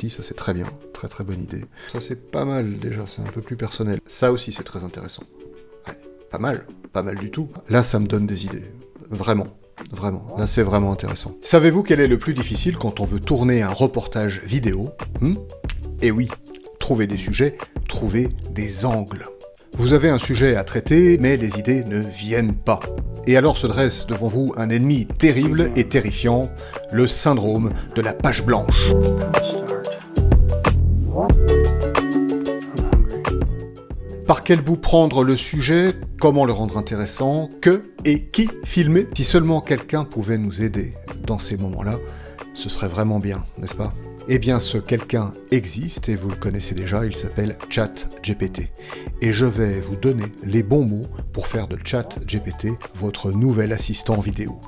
Si, ça c'est très bien, très très bonne idée. Ça c'est pas mal déjà, c'est un peu plus personnel. Ça aussi c'est très intéressant. Ouais, pas mal du tout. Là ça me donne des idées, vraiment. Vraiment, là c'est vraiment intéressant. Savez-vous quel est le plus difficile quand on veut tourner un reportage vidéo? Eh oui, trouver des sujets, trouver des angles. Vous avez un sujet à traiter, mais les idées ne viennent pas. Et alors se dresse devant vous un ennemi terrible et terrifiant, le syndrome de la page blanche. Par quel bout prendre le sujet? Comment le rendre intéressant? Que et qui filmer? Si seulement quelqu'un pouvait nous aider dans ces moments-là, ce serait vraiment bien, n'est-ce pas? Eh bien, ce quelqu'un existe et vous le connaissez déjà, il s'appelle ChatGPT. Et je vais vous donner les bons mots pour faire de ChatGPT votre nouvel assistant vidéo.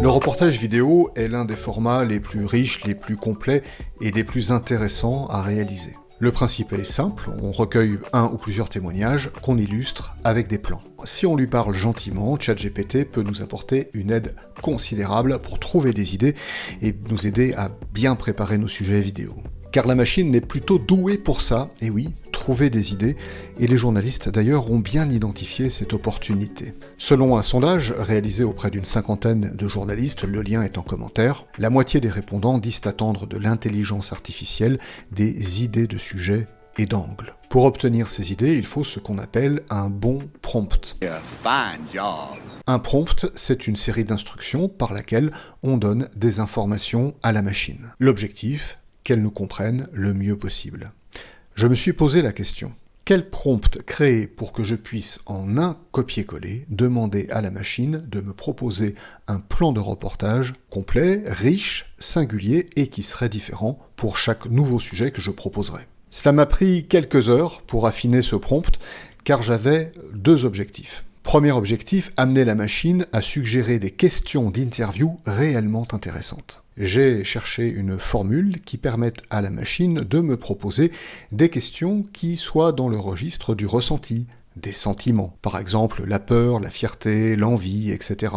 Le reportage vidéo est l'un des formats les plus riches, les plus complets et les plus intéressants à réaliser. Le principe est simple, on recueille un ou plusieurs témoignages qu'on illustre avec des plans. Si on lui parle gentiment, ChatGPT peut nous apporter une aide considérable pour trouver des idées et nous aider à bien préparer nos sujets vidéo. Car la machine est plutôt douée pour ça, et oui, trouver des idées, et les journalistes d'ailleurs ont bien identifié cette opportunité. Selon un sondage réalisé auprès d'une 50aine de journalistes, le lien est en commentaire, la moitié des répondants disent attendre de l'intelligence artificielle des idées de sujets et d'angles. Pour obtenir ces idées, il faut ce qu'on appelle un bon prompt. Un prompt, c'est une série d'instructions par laquelle on donne des informations à la machine. L'objectif, qu'elle nous comprenne le mieux possible. Je me suis posé la question, quel prompt créer pour que je puisse en un copier-coller demander à la machine de me proposer un plan de reportage complet, riche, singulier et qui serait différent pour chaque nouveau sujet que je proposerais. Cela m'a pris quelques heures pour affiner ce prompt car j'avais deux objectifs. Premier objectif, amener la machine à suggérer des questions d'interview réellement intéressantes. J'ai cherché une formule qui permette à la machine de me proposer des questions qui soient dans le registre du ressenti, des sentiments, par exemple la peur, la fierté, l'envie, etc.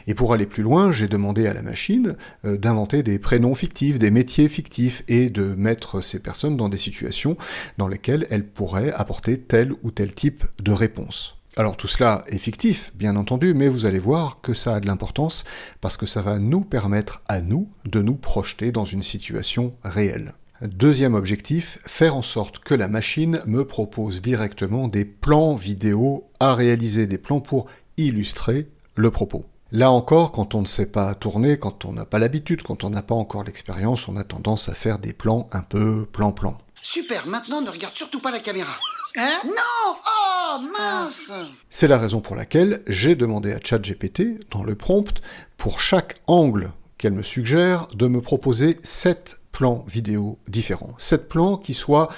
Et pour aller plus loin, j'ai demandé à la machine d'inventer des prénoms fictifs, des métiers fictifs, et de mettre ces personnes dans des situations dans lesquelles elles pourraient apporter tel ou tel type de réponse. Alors tout cela est fictif, bien entendu, mais vous allez voir que ça a de l'importance parce que ça va nous permettre à nous de nous projeter dans une situation réelle. Deuxième objectif, faire en sorte que la machine me propose directement des plans vidéo à réaliser, des plans pour illustrer le propos. Là encore, quand on ne sait pas tourner, quand on n'a pas l'habitude, quand on n'a pas encore l'expérience, on a tendance à faire des plans un peu plan-plan. Super, maintenant ne regarde surtout pas la caméra. Hein? Non! Oh, mince! C'est la raison pour laquelle j'ai demandé à ChatGPT, dans le prompt, pour chaque angle qu'elle me suggère, de me proposer 7 plans vidéo différents. 7 plans qui soient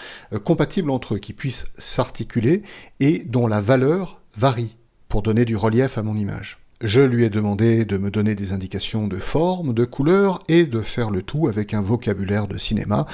compatibles entre eux, qui puissent s'articuler et dont la valeur varie pour donner du relief à mon image. Je lui ai demandé de me donner des indications de forme, de couleur et de faire le tout avec un vocabulaire de cinéma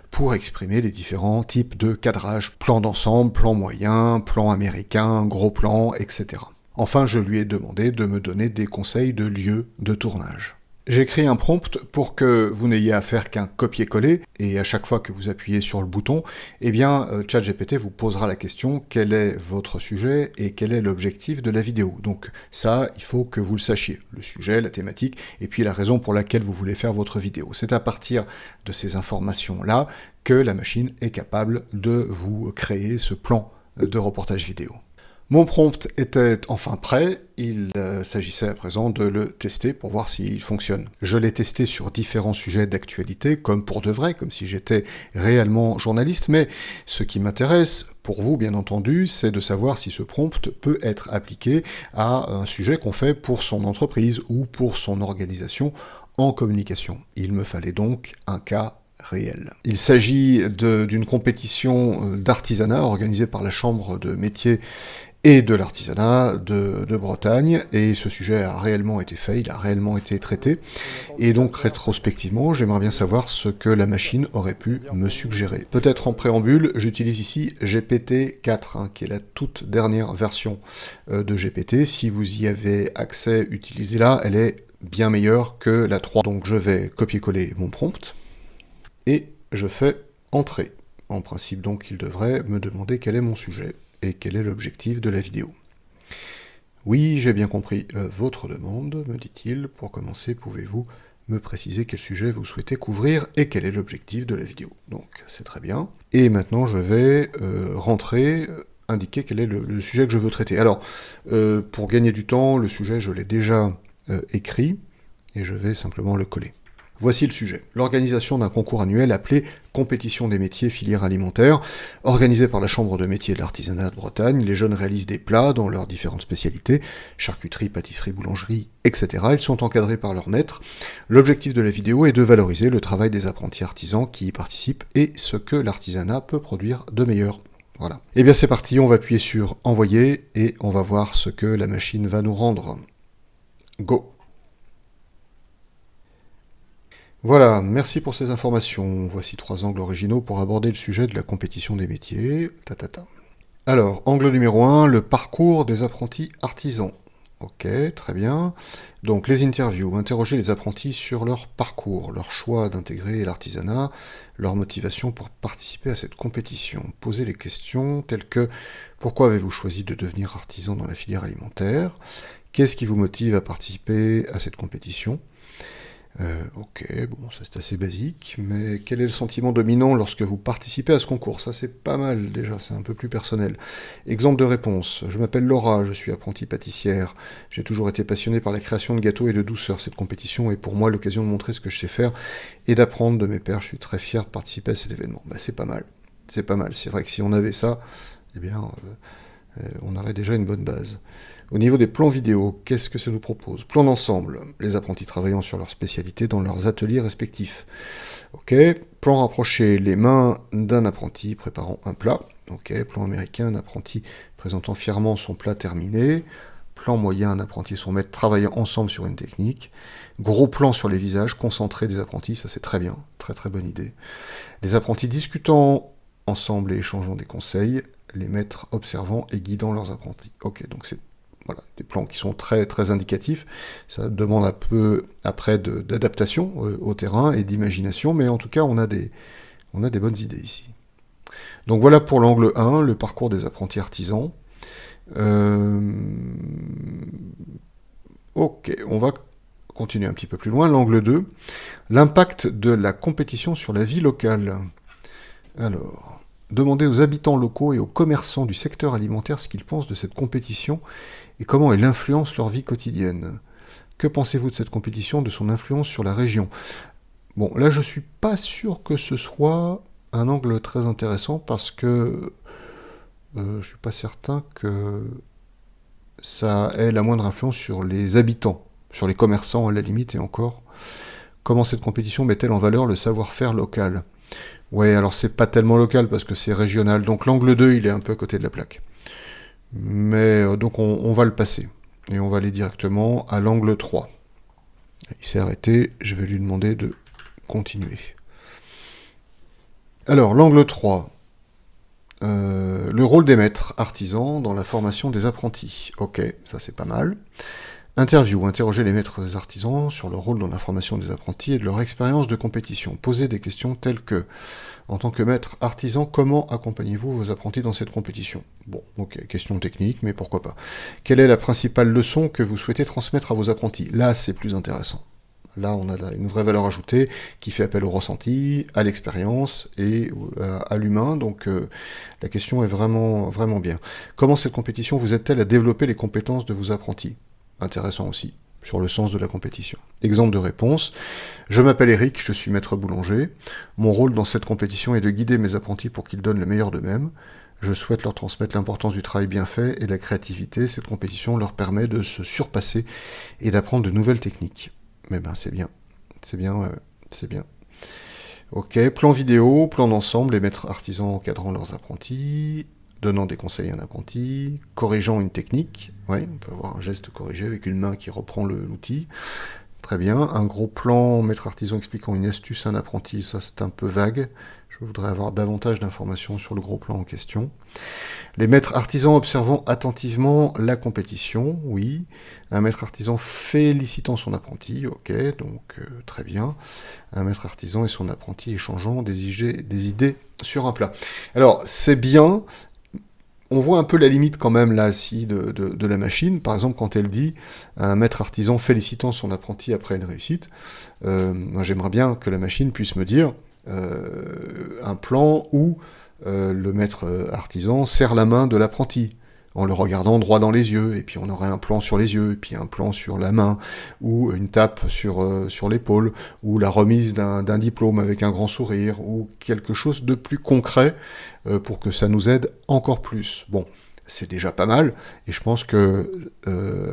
pour exprimer les différents types de cadrage, plan d'ensemble, plan moyen, plan américain, gros plan, etc. Enfin, je lui ai demandé de me donner des conseils de lieu de tournage. J'ai créé un prompt pour que vous n'ayez à faire qu'un copier-coller, et à chaque fois que vous appuyez sur le bouton, eh bien, ChatGPT vous posera la question « Quel est votre sujet et quel est l'objectif de la vidéo ?» Donc ça, il faut que vous le sachiez, le sujet, la thématique, et puis la raison pour laquelle vous voulez faire votre vidéo. C'est à partir de ces informations-là que la machine est capable de vous créer ce plan de reportage vidéo. Mon prompt était enfin prêt, il s'agissait à présent de le tester pour voir s'il fonctionne. Je l'ai testé sur différents sujets d'actualité, comme pour de vrai, comme si j'étais réellement journaliste, mais ce qui m'intéresse, pour vous bien entendu, c'est de savoir si ce prompt peut être appliqué à un sujet qu'on fait pour son entreprise ou pour son organisation en communication. Il me fallait donc un cas réel. Il s'agit d'une compétition d'artisanat organisée par la Chambre de métiers et de l'artisanat de Bretagne, et ce sujet a réellement été fait, il a réellement été traité, et donc rétrospectivement, j'aimerais bien savoir ce que la machine aurait pu me suggérer. Peut-être en préambule, j'utilise ici GPT-4, qui est la toute dernière version de GPT. Si vous y avez accès, utilisez-la, elle est bien meilleure que la 3. Donc je vais copier-coller mon prompt, et je fais entrer. En principe, donc, il devrait me demander quel est mon sujet et quel est l'objectif de la vidéo. Oui, j'ai bien compris votre demande, me dit-il. Pour commencer, pouvez-vous me préciser quel sujet vous souhaitez couvrir et quel est l'objectif de la vidéo? Donc, c'est très bien. Et maintenant, je vais rentrer, indiquer quel est le sujet que je veux traiter. Alors, pour gagner du temps, le sujet, je l'ai déjà écrit, et je vais simplement le coller. Voici le sujet. L'organisation d'un concours annuel appelé Compétition des métiers filière alimentaire, organisé par la Chambre de métiers et de l'artisanat de Bretagne. Les jeunes réalisent des plats dans leurs différentes spécialités, charcuterie, pâtisserie, boulangerie, etc. Ils sont encadrés par leur maître. L'objectif de la vidéo est de valoriser le travail des apprentis artisans qui y participent et ce que l'artisanat peut produire de meilleur. Voilà. Et bien c'est parti, on va appuyer sur Envoyer et on va voir ce que la machine va nous rendre. Go! Voilà, merci pour ces informations. Voici 3 angles originaux pour aborder le sujet de la compétition des métiers. Alors, angle numéro 1, le parcours des apprentis artisans. Ok, très bien. Donc, les interviews. Interroger les apprentis sur leur parcours, leur choix d'intégrer l'artisanat, leur motivation pour participer à cette compétition. Poser les questions telles que « Pourquoi avez-vous choisi de devenir artisan dans la filière alimentaire ? Qu'est-ce qui vous motive à participer à cette compétition ? Ok, bon, ça c'est assez basique, mais quel est le sentiment dominant lorsque vous participez à ce concours? Ça c'est pas mal déjà, c'est un peu plus personnel. Exemple de réponse, je m'appelle Laura, je suis apprentie pâtissière, j'ai toujours été passionnée par la création de gâteaux et de douceur. Cette compétition est pour moi l'occasion de montrer ce que je sais faire et d'apprendre de mes pairs. Je suis très fier de participer à cet événement. Bah, c'est pas mal, c'est pas mal. C'est vrai que si on avait ça, eh bien, on aurait déjà une bonne base. Au niveau des plans vidéo, qu'est-ce que ça nous propose? Plan d'ensemble, les apprentis travaillant sur leur spécialité dans leurs ateliers respectifs. Ok, plan rapproché, les mains d'un apprenti préparant un plat. Ok, plan américain, un apprenti présentant fièrement son plat terminé. Plan moyen, un apprenti et son maître travaillant ensemble sur une technique. Gros plan sur les visages concentrés des apprentis, ça c'est très bien, très très bonne idée. Les apprentis discutant ensemble et échangeant des conseils, les maîtres observant et guidant leurs apprentis. Ok, donc c'est voilà, des plans qui sont très, très indicatifs. Ça demande un peu, après, d'adaptation au terrain et d'imagination, mais en tout cas, on a des bonnes idées ici. Donc voilà pour l'angle 1, le parcours des apprentis artisans. Ok, on va continuer un petit peu plus loin. L'angle 2, l'impact de la compétition sur la vie locale. Alors, demandez aux habitants locaux et aux commerçants du secteur alimentaire ce qu'ils pensent de cette compétition et comment elle influence leur vie quotidienne. Que pensez-vous de cette compétition, de son influence sur la région? Bon, là je suis pas sûr que ce soit un angle très intéressant parce que je suis pas certain que ça ait la moindre influence sur les habitants, sur les commerçants à la limite et encore. Comment cette compétition met-elle en valeur le savoir-faire local? Ouais, alors c'est pas tellement local parce que c'est régional, donc l'angle 2 il est un peu à côté de la plaque. Mais donc on va le passer. Et on va aller directement à l'angle 3. Il s'est arrêté, je vais lui demander de continuer. Alors, l'angle 3. Le rôle des maîtres artisans dans la formation des apprentis. Ok, ça c'est pas mal. Interview, interroger les maîtres artisans sur leur rôle dans la formation des apprentis et de leur expérience de compétition. Poser des questions telles que, en tant que maître artisan, comment accompagnez-vous vos apprentis dans cette compétition? Bon, ok, question technique, mais pourquoi pas. Quelle est la principale leçon que vous souhaitez transmettre à vos apprentis? Là, c'est plus intéressant. Là, on a une vraie valeur ajoutée qui fait appel au ressenti, à l'expérience et à l'humain. Donc, la question est vraiment, vraiment bien. Comment cette compétition vous aide-t-elle à développer les compétences de vos apprentis? Intéressant aussi, sur le sens de la compétition. Exemple de réponse. Je m'appelle Eric, je suis maître boulanger. Mon rôle dans cette compétition est de guider mes apprentis pour qu'ils donnent le meilleur d'eux-mêmes. Je souhaite leur transmettre l'importance du travail bien fait et de la créativité. Cette compétition leur permet de se surpasser et d'apprendre de nouvelles techniques. Mais ben c'est bien, c'est bien, c'est bien. Ok, plan vidéo, plan d'ensemble, les maîtres artisans encadrant leurs apprentis. donnant des conseils à un apprenti, corrigeant une technique, ouais, on peut avoir un geste corrigé avec une main qui reprend l'outil, très bien, un gros plan maître artisan expliquant une astuce à un apprenti, ça c'est un peu vague, je voudrais avoir davantage d'informations sur le gros plan en question. Les maîtres artisans observant attentivement la compétition, oui. Un maître artisan félicitant son apprenti, ok, donc très bien. Un maître artisan et son apprenti échangeant des idées sur un plat. Alors, c'est bien, on voit un peu la limite quand même là, ci, de la machine. Par exemple, quand elle dit un maître artisan félicitant son apprenti après une réussite, moi j'aimerais bien que la machine puisse me dire un plan où le maître artisan serre la main de l'apprenti en le regardant droit dans les yeux, et puis on aurait un plan sur les yeux, et puis un plan sur la main, ou une tape sur l'épaule, ou la remise d'un diplôme avec un grand sourire, ou quelque chose de plus concret pour que ça nous aide encore plus. Bon, c'est déjà pas mal, et je pense que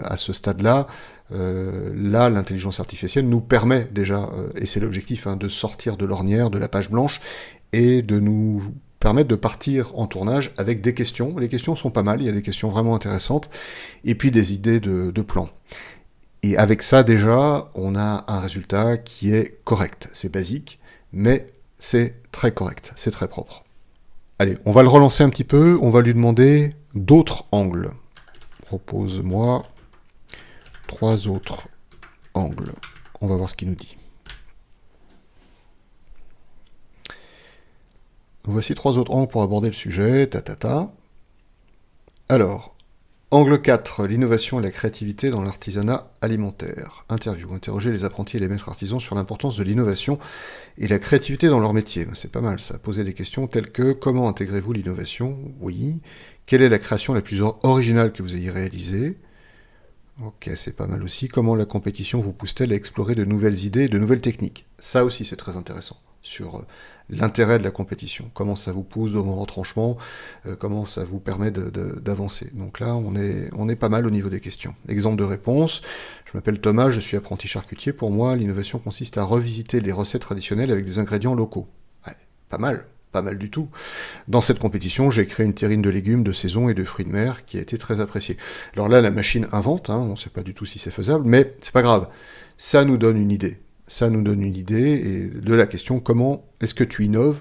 à ce stade-là, là, l'intelligence artificielle nous permet déjà, et c'est l'objectif, de sortir de l'ornière, de la page blanche, et de nous permettre de partir en tournage avec des questions. Les questions sont pas mal, il y a des questions vraiment intéressantes, et puis des idées de plans. Et avec ça, déjà, on a un résultat qui est correct. C'est basique, mais c'est très correct, c'est très propre. Allez, on va le relancer un petit peu, on va lui demander d'autres angles. Propose-moi 3 autres angles. On va voir ce qu'il nous dit. Voici 3 autres angles pour aborder le sujet, Alors, angle 4, l'innovation et la créativité dans l'artisanat alimentaire. Interview, interroger les apprentis et les maîtres artisans sur l'importance de l'innovation et la créativité dans leur métier. C'est pas mal ça, poser des questions telles que comment intégrez-vous l'innovation? Oui. Quelle est la création la plus originale que vous ayez réalisée? Ok, c'est pas mal aussi. Comment la compétition vous pousse-t-elle à explorer de nouvelles idées et de nouvelles techniques? Ça aussi c'est très intéressant, sur l'intérêt de la compétition, comment ça vous pousse dans vos retranchements, comment ça vous permet d'avancer. Donc là, on est pas mal au niveau des questions. Exemple de réponse, je m'appelle Thomas, je suis apprenti charcutier. Pour moi, l'innovation consiste à revisiter les recettes traditionnelles avec des ingrédients locaux. Ouais, pas mal du tout. Dans cette compétition, j'ai créé une terrine de légumes de saison et de fruits de mer qui a été très appréciée. Alors là, la machine invente, on ne sait pas du tout si c'est faisable, mais c'est pas grave. Ça nous donne une idée. Ça nous donne une idée et de la question comment est-ce que tu innoves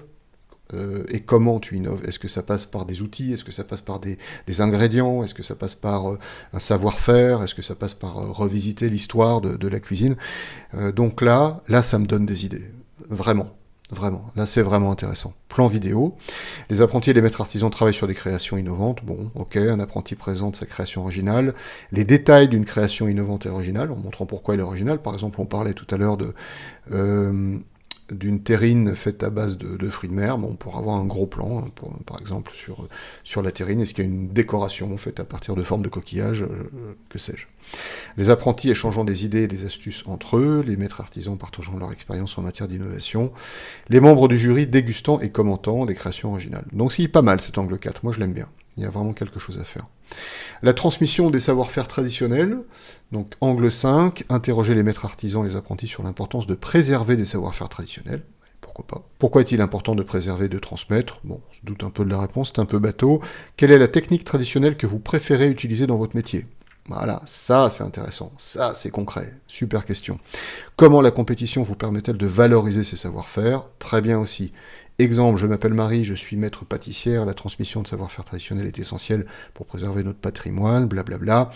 et comment tu innoves. Est-ce que ça passe par des outils? Est-ce que ça passe par des ingrédients? Est-ce que ça passe par un savoir-faire? Est-ce que ça passe par revisiter l'histoire de la cuisine? Donc là, ça me donne des idées. Vraiment. Là, c'est vraiment intéressant. Plan vidéo. Les apprentis et les maîtres artisans travaillent sur des créations innovantes. Bon, ok, un apprenti présente sa création originale. Les détails d'une création innovante et originale, en montrant pourquoi elle est originale. Par exemple, on parlait tout à l'heure d'une terrine faite à base de fruits de mer. Bon, on pourra avoir un gros plan, par exemple, sur la terrine. Est-ce qu'il y a une décoration faite à partir de formes de coquillages, que sais-je. Les apprentis échangeant des idées et des astuces entre eux, les maîtres artisans partageant leur expérience en matière d'innovation, les membres du jury dégustant et commentant des créations originales. Donc c'est pas mal cet angle 4, moi je l'aime bien. Il y a vraiment quelque chose à faire. La transmission des savoir-faire traditionnels, donc angle 5, interroger les maîtres artisans et les apprentis sur l'importance de préserver des savoir-faire traditionnels. Pourquoi pas? Pourquoi est-il important de préserver, de transmettre? Bon, on se doute un peu de la réponse, c'est un peu bateau. Quelle est la technique traditionnelle que vous préférez utiliser dans votre métier? Voilà, ça c'est intéressant, ça c'est concret, super question. Comment la compétition vous permet-elle de valoriser ces savoir-faire? Très bien aussi. Exemple, je m'appelle Marie, je suis maître pâtissière, la transmission de savoir-faire traditionnel est essentielle pour préserver notre patrimoine, blablabla.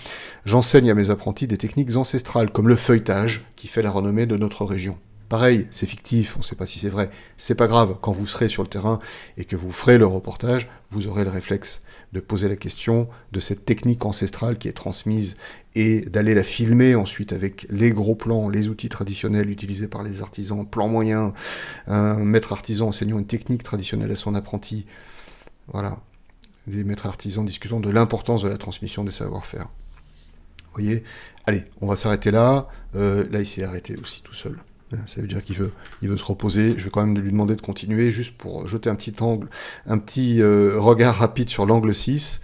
J'enseigne à mes apprentis des techniques ancestrales, comme le feuilletage, qui fait la renommée de notre région. Pareil, c'est fictif, on ne sait pas si c'est vrai, c'est pas grave, quand vous serez sur le terrain et que vous ferez le reportage, vous aurez le réflexe de poser la question de cette technique ancestrale qui est transmise et d'aller la filmer ensuite avec les gros plans, les outils traditionnels utilisés par les artisans, plan moyen, un maître artisan enseignant une technique traditionnelle à son apprenti. Voilà, des maîtres artisans discutant de l'importance de la transmission des savoir-faire. Vous voyez? Allez, on va s'arrêter là. Là, il s'est arrêté aussi tout seul. Ça veut dire qu'il veut se reposer. Je vais quand même lui demander de continuer, juste pour jeter un petit regard rapide sur l'angle 6.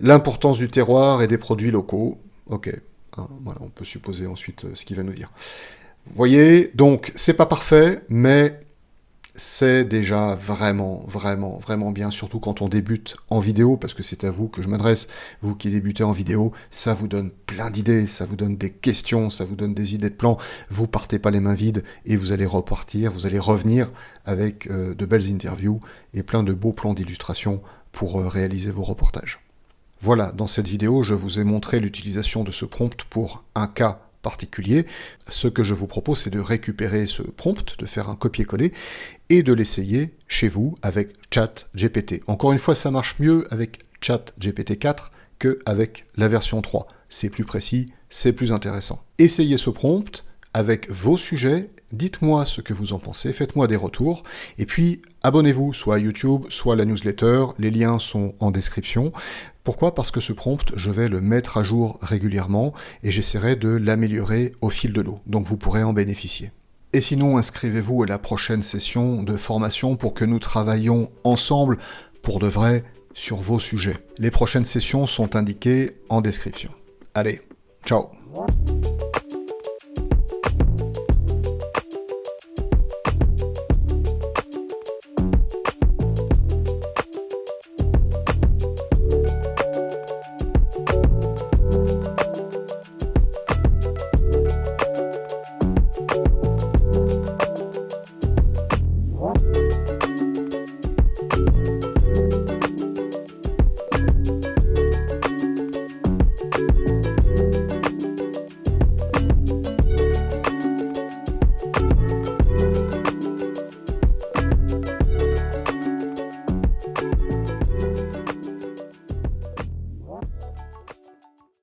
L'importance du terroir et des produits locaux. Ok, voilà, on peut supposer ensuite ce qu'il va nous dire. Vous voyez, donc, c'est pas parfait, mais c'est déjà vraiment bien, surtout quand on débute en vidéo, parce que c'est à vous que je m'adresse, vous qui débutez en vidéo, ça vous donne plein d'idées, ça vous donne des questions, ça vous donne des idées de plans, vous partez pas les mains vides, et vous allez repartir, vous allez revenir avec de belles interviews, et plein de beaux plans d'illustration pour réaliser vos reportages. Voilà, dans cette vidéo, je vous ai montré l'utilisation de ce prompt pour un cas particulier. Ce que je vous propose, c'est de récupérer ce prompt, de faire un copier-coller, et de l'essayer chez vous avec ChatGPT. Encore une fois, ça marche mieux avec ChatGPT 4 qu'avec la version 3. C'est plus précis, c'est plus intéressant. Essayez ce prompt avec vos sujets, dites-moi ce que vous en pensez, faites-moi des retours, et puis abonnez-vous soit à YouTube, soit à la newsletter, les liens sont en description. Pourquoi ? Parce que ce prompt, je vais le mettre à jour régulièrement, et j'essaierai de l'améliorer au fil de l'eau, donc vous pourrez en bénéficier. Et sinon, inscrivez-vous à la prochaine session de formation pour que nous travaillions ensemble, pour de vrai, sur vos sujets. Les prochaines sessions sont indiquées en description. Allez, ciao!